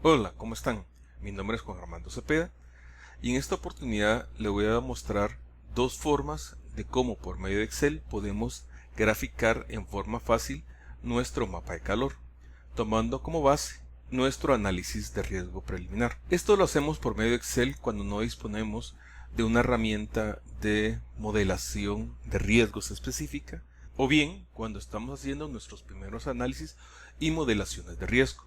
Hola, ¿cómo están? Mi nombre es Juan Armando Cepeda y en esta oportunidad le voy a mostrar dos formas de cómo por medio de Excel podemos graficar en forma fácil nuestro mapa de calor, tomando como base nuestro análisis de riesgo preliminar. Esto lo hacemos por medio de Excel cuando no disponemos de una herramienta de modelación de riesgos específica, o bien cuando estamos haciendo nuestros primeros análisis y modelaciones de riesgo.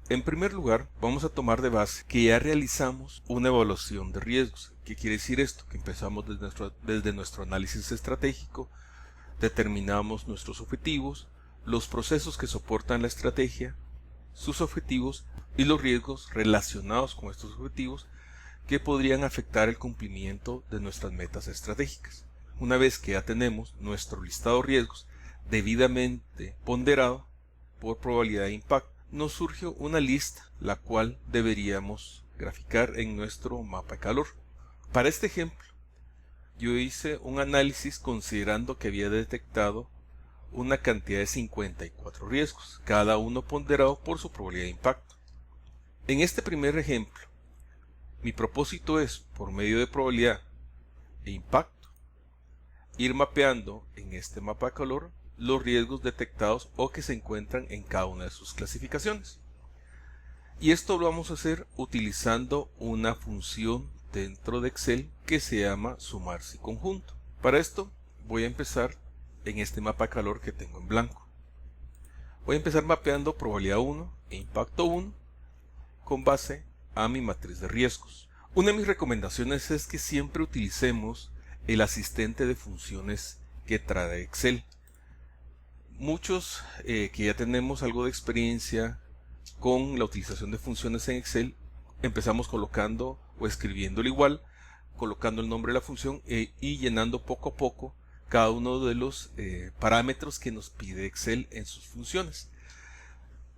En primer lugar, vamos a tomar de base que ya realizamos una evaluación de riesgos. ¿Qué quiere decir esto? Que empezamos desde nuestro análisis estratégico, determinamos nuestros objetivos, los procesos que soportan la estrategia, sus objetivos y los riesgos relacionados con estos objetivos que podrían afectar el cumplimiento de nuestras metas estratégicas. Una vez que ya tenemos nuestro listado de riesgos debidamente ponderado por probabilidad de impacto, nos surge una lista la cual deberíamos graficar en nuestro mapa de calor. Para este ejemplo, yo hice un análisis considerando que había detectado una cantidad de 54 riesgos, cada uno ponderado por su probabilidad de impacto. En este primer ejemplo, mi propósito es, por medio de probabilidad e impacto, ir mapeando en este mapa de calor los riesgos detectados o que se encuentran en cada una de sus clasificaciones. Y esto lo vamos a hacer utilizando una función dentro de Excel que se llama sumar si conjunto. Para esto voy a empezar en este mapa de calor que tengo en blanco. Voy a empezar mapeando probabilidad 1 e impacto 1 con base a mi matriz de riesgos. Una de mis recomendaciones es que siempre utilicemos el asistente de funciones que trae Excel. Muchos que ya tenemos algo de experiencia con la utilización de funciones en Excel, empezamos colocando o escribiéndolo igual, colocando el nombre de la función y llenando poco a poco cada uno de los parámetros que nos pide Excel en sus funciones.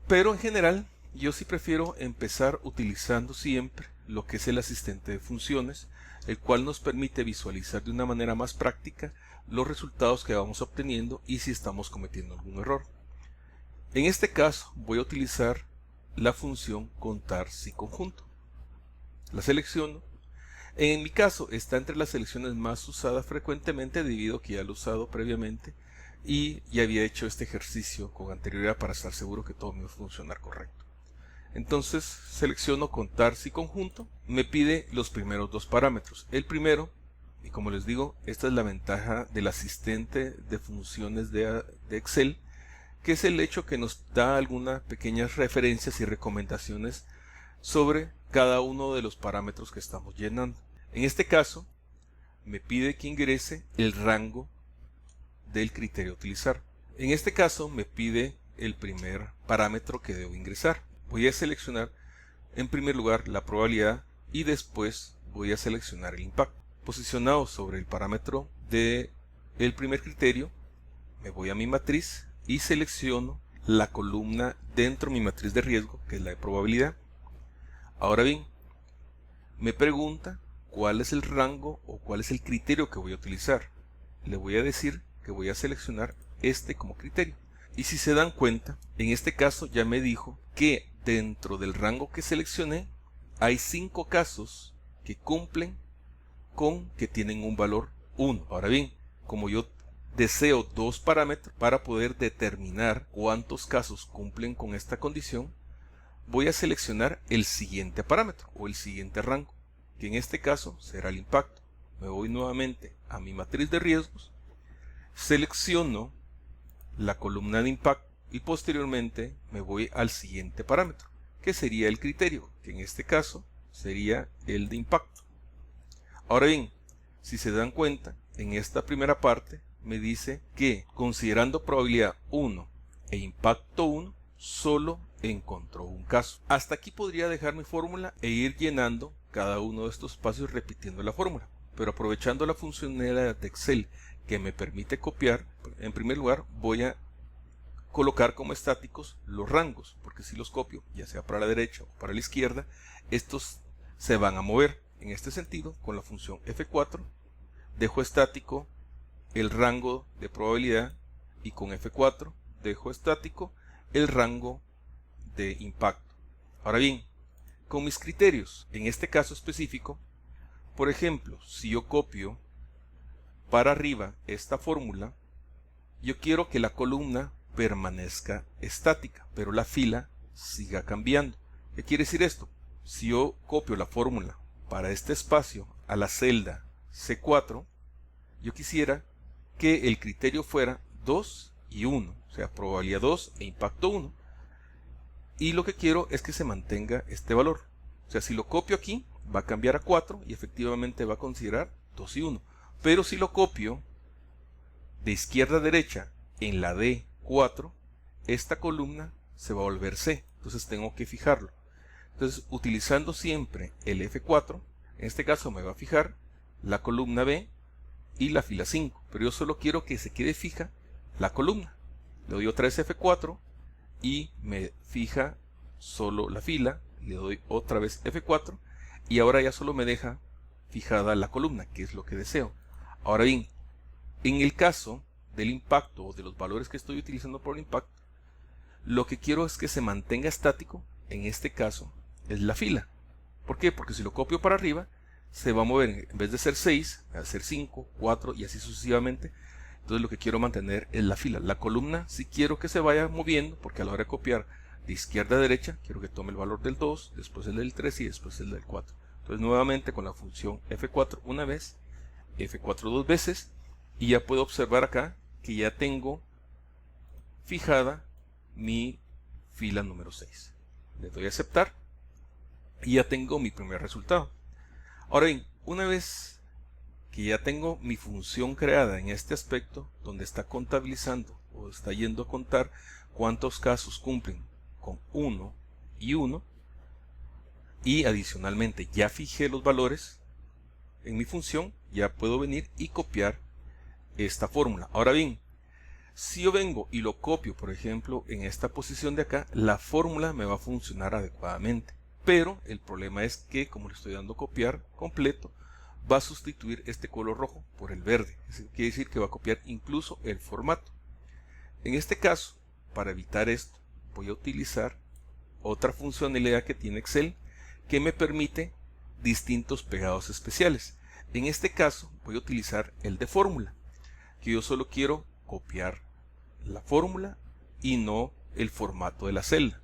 Pero en general, yo sí prefiero empezar utilizando siempre lo que es el asistente de funciones, el cual nos permite visualizar de una manera más práctica los resultados que vamos obteniendo y si estamos cometiendo algún error. En este caso voy a utilizar la función contar si conjunto. La selecciono. En mi caso está entre las selecciones más usadas frecuentemente debido a que ya lo he usado previamente y ya había hecho este ejercicio con anterioridad para estar seguro que todo me va a funcionar correcto. Entonces selecciono contar si conjunto, me pide los primeros dos parámetros. El primero, y como les digo, esta es la ventaja del asistente de funciones de Excel, que es el hecho que nos da algunas pequeñas referencias y recomendaciones sobre cada uno de los parámetros que estamos llenando. En este caso, me pide que ingrese el rango del criterio a utilizar. En este caso, me pide el primer parámetro que debo ingresar. Voy a seleccionar en primer lugar la probabilidad y después voy a seleccionar el impacto. Posicionado sobre el parámetro del primer criterio, me voy a mi matriz y selecciono la columna dentro de mi matriz de riesgo, que es la de probabilidad. Ahora bien, me pregunta cuál es el rango o cuál es el criterio que voy a utilizar. Le voy a decir que voy a seleccionar este como criterio. Y si se dan cuenta, en este caso ya me dijo que dentro del rango que seleccioné hay 5 casos que cumplen con que tienen un valor 1. Ahora bien, como yo deseo dos parámetros para poder determinar cuántos casos cumplen con esta condición, voy a seleccionar el siguiente parámetro o el siguiente rango, que en este caso será el impacto. Me voy nuevamente a mi matriz de riesgos, selecciono la columna de impacto y posteriormente me voy al siguiente parámetro, que sería el criterio, que en este caso sería el de impacto. Ahora bien, si se dan cuenta, en esta primera parte me dice que considerando probabilidad 1 e impacto 1, solo encontró un caso. Hasta aquí podría dejar mi fórmula e ir llenando cada uno de estos espacios repitiendo la fórmula. Pero aprovechando la funcionalidad de Excel que me permite copiar, en primer lugar voy a colocar como estáticos los rangos, porque si los copio, ya sea para la derecha o para la izquierda, estos se van a mover. En este sentido, con la función F4, dejo estático el rango de probabilidad y con F4 dejo estático el rango de impacto. Ahora bien, con mis criterios. En este caso específico, por ejemplo, si yo copio para arriba esta fórmula, yo quiero que la columna permanezca estática, pero la fila siga cambiando. ¿Qué quiere decir esto? Si yo copio la fórmula para este espacio a la celda C4, yo quisiera que el criterio fuera 2 y 1, o sea, probabilidad 2 e impacto 1. Y lo que quiero es que se mantenga este valor. O sea, si lo copio aquí, va a cambiar a 4 y efectivamente va a considerar 2 y 1. Pero si lo copio de izquierda a derecha en la D4, esta columna se va a volver C. Entonces tengo que fijarlo. Entonces, utilizando siempre el F4, en este caso me va a fijar la columna B y la fila 5. Pero yo solo quiero que se quede fija la columna. Le doy otra vez F4 y me fija solo la fila. Le doy otra vez F4 y ahora ya solo me deja fijada la columna, que es lo que deseo. Ahora bien, en el caso del impacto o de los valores que estoy utilizando por el impacto, lo que quiero es que se mantenga estático. En este caso es la fila. ¿Por qué? Porque si lo copio para arriba, se va a mover, en vez de ser 6, va a ser 5, 4 y así sucesivamente. Entonces lo que quiero mantener es la fila. La columna sí quiero que se vaya moviendo, porque a la hora de copiar de izquierda a derecha, quiero que tome el valor del 2, después el del 3 y después el del 4. Entonces nuevamente con la función F4 una vez, F4 dos veces, y ya puedo observar acá que ya tengo fijada mi fila número 6. Le doy a aceptar y ya tengo mi primer resultado. Ahora bien, una vez que ya tengo mi función creada en este aspecto, donde está contabilizando o está yendo a contar cuántos casos cumplen con 1 y 1, y adicionalmente ya fijé los valores en mi función, ya puedo venir y copiar esta fórmula. Ahora bien, si yo vengo y lo copio, por ejemplo, en esta posición de acá, la fórmula me va a funcionar adecuadamente. Pero el problema es que, como le estoy dando copiar completo, va a sustituir este color rojo por el verde. Eso quiere decir que va a copiar incluso el formato. En este caso, para evitar esto, voy a utilizar otra funcionalidad que tiene Excel que me permite distintos pegados especiales. En este caso, voy a utilizar el de fórmula, que yo solo quiero copiar la fórmula y no el formato de la celda.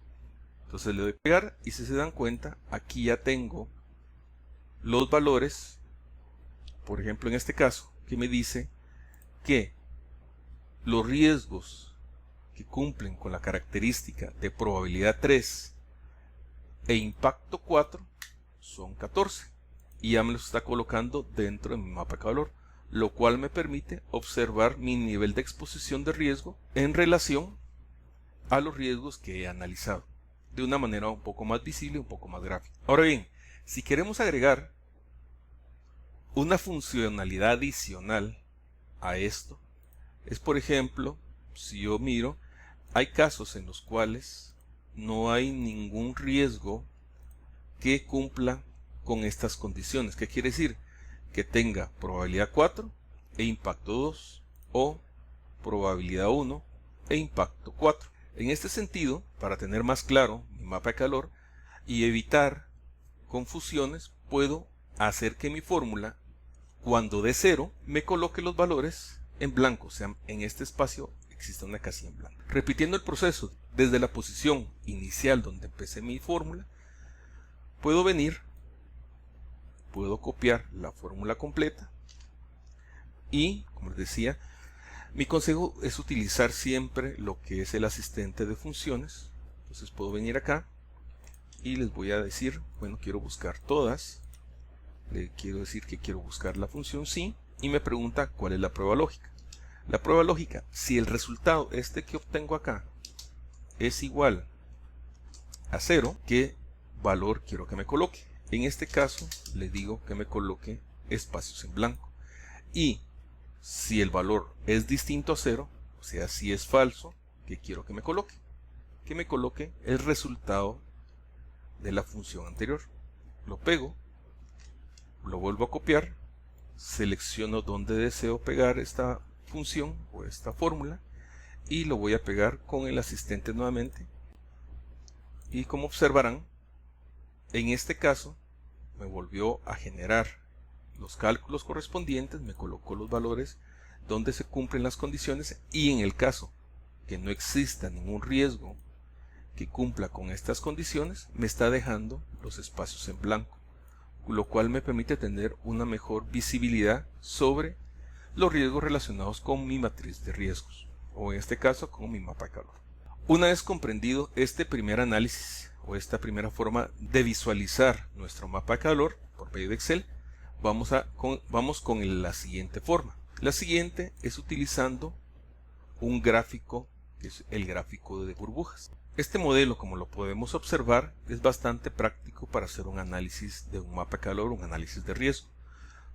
Entonces le doy a pegar y si se dan cuenta, aquí ya tengo los valores, por ejemplo en este caso, que me dice que los riesgos que cumplen con la característica de probabilidad 3 e impacto 4 son 14 y ya me los está colocando dentro de mi mapa de calor, lo cual me permite observar mi nivel de exposición de riesgo en relación a los riesgos que he analizado de una manera un poco más visible, un poco más gráfica. Ahora bien, si queremos agregar una funcionalidad adicional a esto, es por ejemplo, si yo miro, hay casos en los cuales no hay ningún riesgo que cumpla con estas condiciones. ¿Qué quiere decir? Que tenga probabilidad 4 e impacto 2 o probabilidad 1 e impacto 4. En este sentido, para tener más claro mi mapa de calor y evitar confusiones, puedo hacer que mi fórmula, cuando dé 0, me coloque los valores en blanco, o sea, en este espacio existe una casilla en blanco. Repitiendo el proceso desde la posición inicial donde empecé mi fórmula, puedo venir, puedo copiar la fórmula completa y, como les decía, mi consejo es utilizar siempre lo que es el asistente de funciones. Entonces puedo venir acá y les voy a decir, bueno, quiero buscar todas. Le quiero decir que quiero buscar la función sí y me pregunta cuál es la prueba lógica. La prueba lógica, si el resultado que obtengo acá es igual a 0, ¿qué valor quiero que me coloque? En este caso le digo que me coloque espacios en blanco. Y si el valor es distinto a 0, o sea, si es falso, ¿qué quiero que me coloque? Que me coloque el resultado de la función anterior. Lo pego, lo vuelvo a copiar, selecciono donde deseo pegar esta función o esta fórmula y lo voy a pegar con el asistente nuevamente. Y como observarán, En este caso me volvió a generar los cálculos correspondientes, me colocó los valores donde se cumplen las condiciones, y en el caso que no exista ningún riesgo que cumpla con estas condiciones, me está dejando los espacios en blanco, lo cual me permite tener una mejor visibilidad sobre los riesgos relacionados con mi matriz de riesgos, o en este caso con mi mapa de calor. Una vez comprendido este primer análisis o esta primera forma de visualizar nuestro mapa de calor por medio de Excel, vamos con la siguiente forma. La siguiente es utilizando un gráfico, que es el gráfico de burbujas. Este modelo, como lo podemos observar, es bastante práctico para hacer un análisis de un mapa de calor, un análisis de riesgo.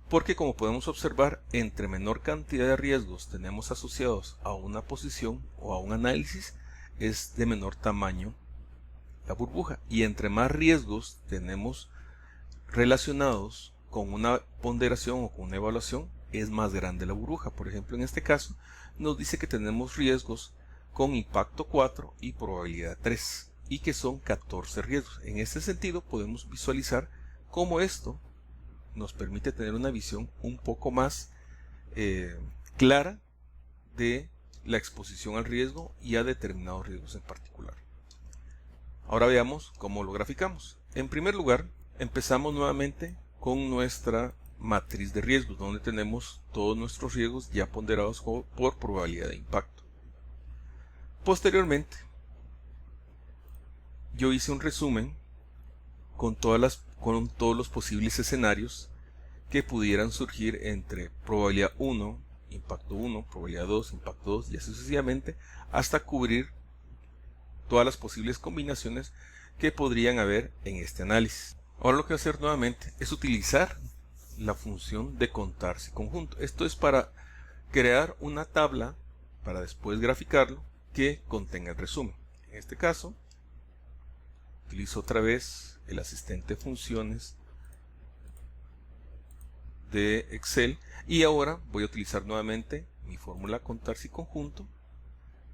Porque como podemos observar, entre menor cantidad de riesgos tenemos asociados a una posición o a un análisis, es de menor tamaño la burbuja. Y entre más riesgos tenemos relacionados con una ponderación o con una evaluación, es más grande la burbuja. Por ejemplo, en este caso nos dice que tenemos riesgos con impacto 4 y probabilidad 3 y que son 14 riesgos. En este sentido podemos visualizar cómo esto nos permite tener una visión un poco más clara de la exposición al riesgo y a determinados riesgos en particular. Ahora veamos cómo lo graficamos. En primer lugar, empezamos nuevamente con nuestra matriz de riesgos, donde tenemos todos nuestros riesgos ya ponderados por probabilidad de impacto. Posteriormente, yo hice un resumen con todos los posibles escenarios que pudieran surgir entre probabilidad 1, impacto 1, probabilidad 2, impacto 2 y así sucesivamente, hasta cubrir todas las posibles combinaciones que podrían haber en este análisis. Ahora lo que voy a hacer nuevamente es utilizar la función de contarse conjunto. Esto es para crear una tabla para después graficarlo que contenga el resumen. En este caso, utilizo otra vez el asistente de funciones de Excel y ahora voy a utilizar nuevamente mi fórmula contarse conjunto,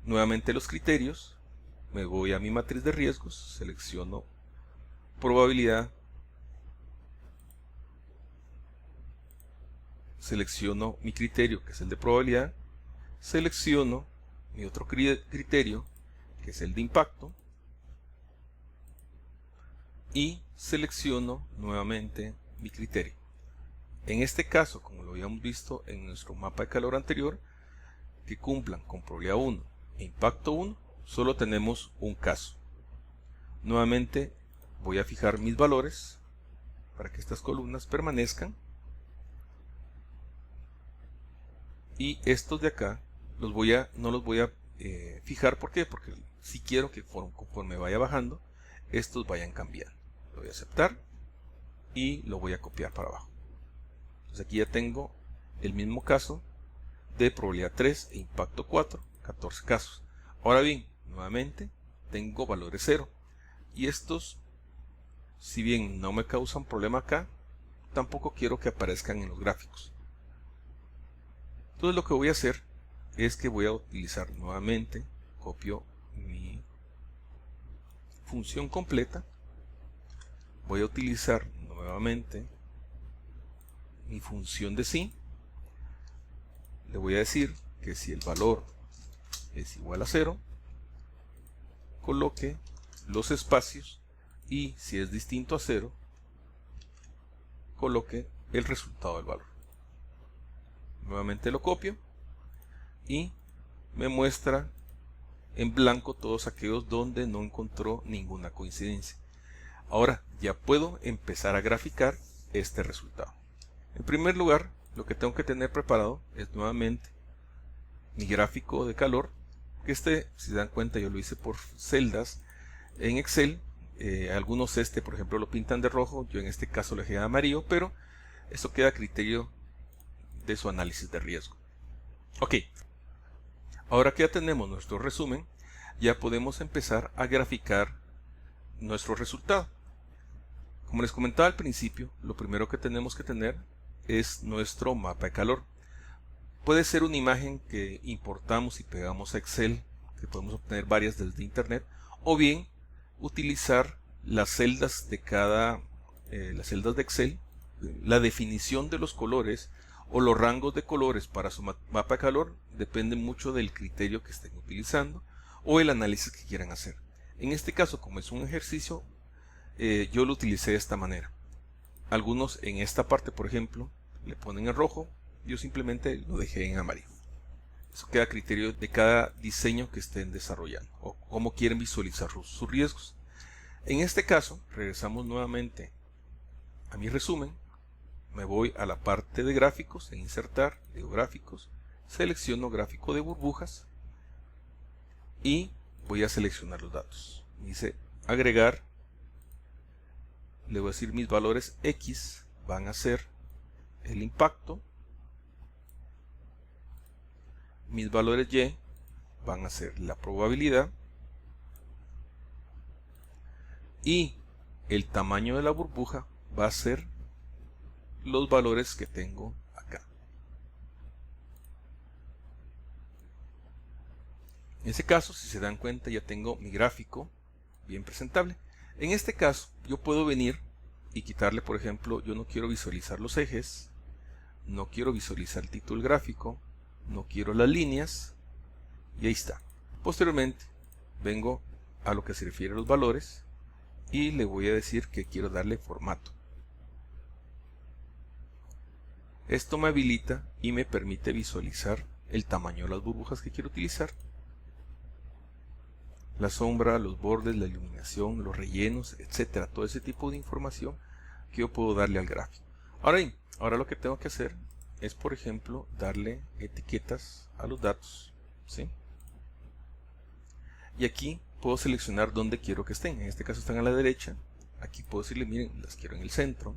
nuevamente los criterios, me voy a mi matriz de riesgos, selecciono probabilidad, selecciono mi criterio que es el de probabilidad, selecciono mi otro criterio que es el de impacto y selecciono nuevamente mi criterio. En este caso, como lo habíamos visto en nuestro mapa de calor anterior, que cumplan con probabilidad 1 e impacto 1, solo tenemos un caso. Nuevamente voy a fijar mis valores para que estas columnas permanezcan. Y estos de acá no los voy a fijar. ¿Por qué? Porque si quiero que conforme vaya bajando, estos vayan cambiando. Lo voy a aceptar y lo voy a copiar para abajo. Entonces aquí ya tengo el mismo caso de probabilidad 3 e impacto 4, 14 casos. Ahora bien, nuevamente tengo valores 0. Y estos, si bien no me causan problema acá, tampoco quiero que aparezcan en los gráficos. Entonces lo que voy a hacer es que voy a utilizar nuevamente, copio mi función completa, voy a utilizar nuevamente mi función de si, le voy a decir que si el valor es igual a 0, coloque los espacios y si es distinto a 0, coloque el resultado del valor. Nuevamente lo copio y me muestra en blanco todos aquellos donde no encontró ninguna coincidencia. Ahora ya puedo empezar a graficar este resultado. En primer lugar, lo que tengo que tener preparado es nuevamente mi gráfico de calor, que si se dan cuenta, yo lo hice por celdas en Excel. Algunos por ejemplo lo pintan de rojo, yo en este caso lo dejé de amarillo, pero eso queda a criterio de su análisis de riesgo. Ok, ahora que ya tenemos nuestro resumen, ya podemos empezar a graficar nuestro resultado. Como les comentaba al principio, lo primero que tenemos que tener es nuestro mapa de calor. Puede ser una imagen que importamos y pegamos a Excel, que podemos obtener varias desde internet, o bien utilizar las celdas de las celdas de Excel, la definición de los colores o los rangos de colores para su mapa de calor depende mucho del criterio que estén utilizando o el análisis que quieran hacer. En este caso, como es un ejercicio, yo lo utilicé de esta manera. Algunos en esta parte, por ejemplo, le ponen en rojo, yo simplemente lo dejé en amarillo. Eso queda a criterio de cada diseño que estén desarrollando o cómo quieren visualizar sus riesgos. En este caso, regresamos nuevamente a mi resumen, me voy a la parte de gráficos, en insertar, digo gráficos, selecciono gráfico de burbujas y voy a seleccionar los datos. Dice agregar, le voy a decir mis valores X van a ser el impacto, mis valores Y van a ser la probabilidad y el tamaño de la burbuja va a ser los valores que tengo acá. En ese caso, si se dan cuenta, ya tengo mi gráfico bien presentable. En este caso, yo puedo venir y quitarle, por ejemplo, yo no quiero visualizar los ejes, no quiero visualizar el título del gráfico, no quiero las líneas, y ahí está. Posteriormente, vengo a lo que se refiere a los valores y le voy a decir que quiero darle formato. Esto me habilita y me permite visualizar el tamaño de las burbujas que quiero utilizar, la sombra, los bordes, la iluminación, los rellenos, etcétera, todo ese tipo de información que yo puedo darle al gráfico. Ahora lo que tengo que hacer es, por ejemplo, darle etiquetas a los datos, ¿sí? Y aquí puedo seleccionar dónde quiero que estén. En este caso están a la derecha. Aquí puedo decirle, miren, las quiero en el centro.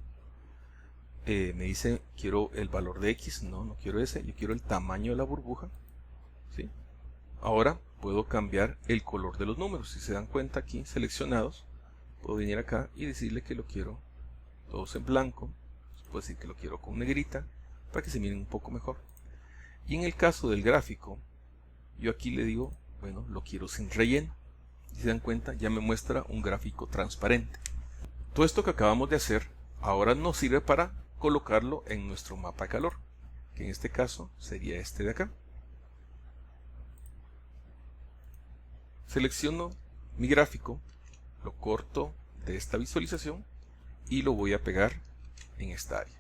Me dice, quiero el valor de X, no quiero ese, yo quiero el tamaño de la burbuja, ¿sí? Ahora puedo cambiar el color de los números. Si se dan cuenta aquí, seleccionados, puedo venir acá y decirle que lo quiero todos en blanco. Puedo decir que lo quiero con negrita, para que se miren un poco mejor. Y en el caso del gráfico, yo aquí le digo, bueno, lo quiero sin relleno. Si se dan cuenta, ya me muestra un gráfico transparente. Todo esto que acabamos de hacer, ahora nos sirve para colocarlo en nuestro mapa de calor, que en este caso sería este de acá. Selecciono mi gráfico, lo corto de esta visualización y lo voy a pegar en esta área.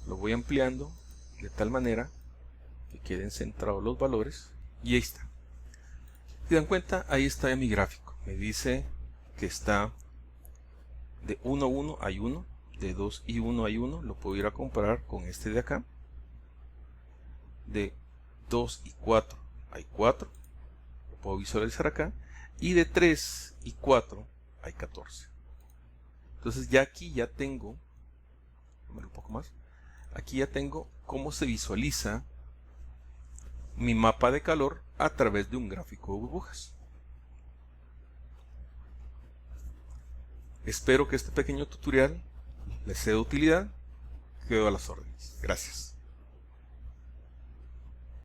Lo voy ampliando de tal manera que queden centrados los valores y ahí está. Si se dan cuenta, ahí está mi gráfico. Me dice que está de 1 a 1 hay 1, de 2 y 1 hay 1, lo puedo ir a comparar con este de acá. De 2 y 4 hay 4, lo puedo visualizar acá. Y de 3 y 4 hay 14. Entonces ya aquí ya tengo, un poco más, aquí ya tengo cómo se visualiza mi mapa de calor a través de un gráfico de burbujas. Espero que este pequeño tutorial les sea de utilidad. Quedo a las órdenes. Gracias.